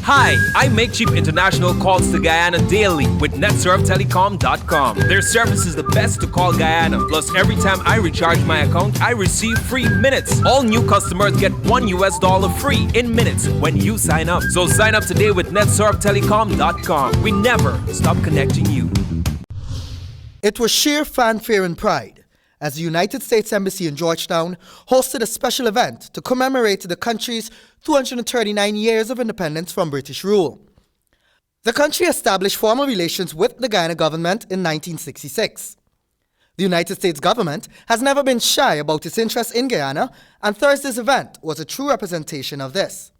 Hi, I make cheap international calls to Guyana daily with netsurftelecom.com. Their service is the best to call Guyana. Plus, every time I recharge my account, I receive free minutes. All new customers get $1 free in minutes when you sign up. So sign up today with netsurftelecom.com. We never stop connecting you. It was sheer fanfare and pride as the United States Embassy in Georgetown hosted a special event to commemorate the country's 239 years of independence from British rule. The country established formal relations with the Guyana government in 1966. The United States government has never been shy about its interest in Guyana, and Thursday's event was a true representation of this.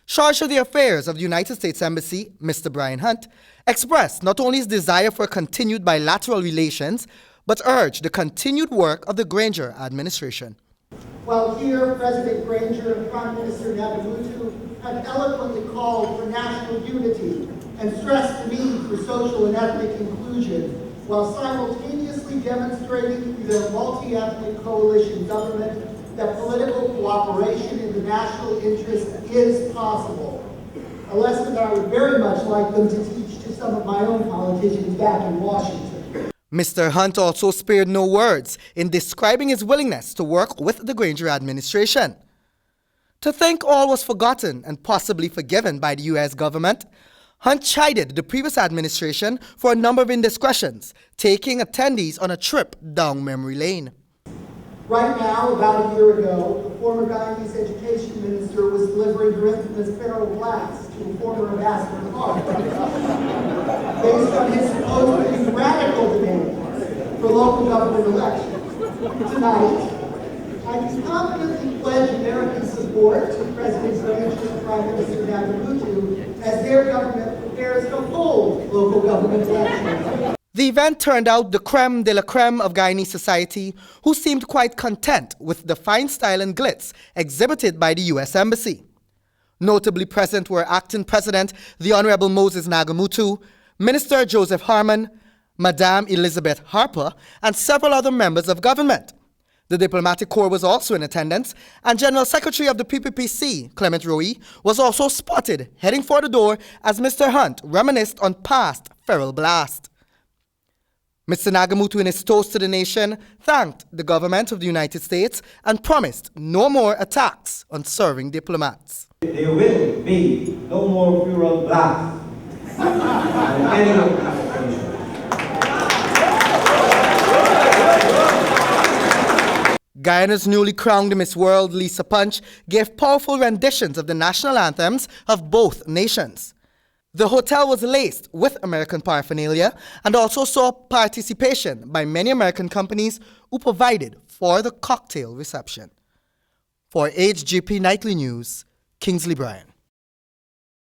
Charge of the affairs of the United States Embassy, Mr. Brian Hunt, expressed not only his desire for continued bilateral relations, but urged the continued work of the Granger administration. While here, President Granger and Prime Minister Nagamutu have eloquently called for national unity and stressed the need for social and ethnic inclusion, while simultaneously demonstrating through their multi-ethnic coalition government that political cooperation in the national interest is possible. A lesson that I would very much like them to teach to some of my own politicians back in Washington. Mr. Hunt also spared no words in describing his willingness to work with the Granger administration. To think all was forgotten and possibly forgiven by the U.S. government, Hunt chided the previous administration for a number of indiscretions, taking attendees on a trip down memory lane. Right now, about a year ago, the former Guyanese education minister was delivering her infamous feral blast to a former ambassador Clark, based on his supposedly radical demand for local government elections. Tonight, I can confidently pledge American support to President Granger and Prime Minister Nagamutu as their government prepares to hold local government elections. The event turned out the creme de la creme of Guyanese society, who seemed quite content with the fine style and glitz exhibited by the U.S. Embassy. Notably present were Acting President the Honorable Moses Nagamutu, Minister Joseph Harmon, Madame Elizabeth Harper, and several other members of government. The diplomatic corps was also in attendance, and General Secretary of the PPPC, Clement Roe, was also spotted heading for the door as Mr. Hunt reminisced on past feral blast. Mr. Nagamutu, in his toast to the nation, thanked the government of the United States and promised no more attacks on serving diplomats. There will be no more feral blasts on any occasion. Guyana's newly crowned Miss World, Lisa Punch, gave powerful renditions of the national anthems of both nations. The hotel was laced with American paraphernalia and also saw participation by many American companies who provided for the cocktail reception. For HGP Nightly News, Kingsley Bryan.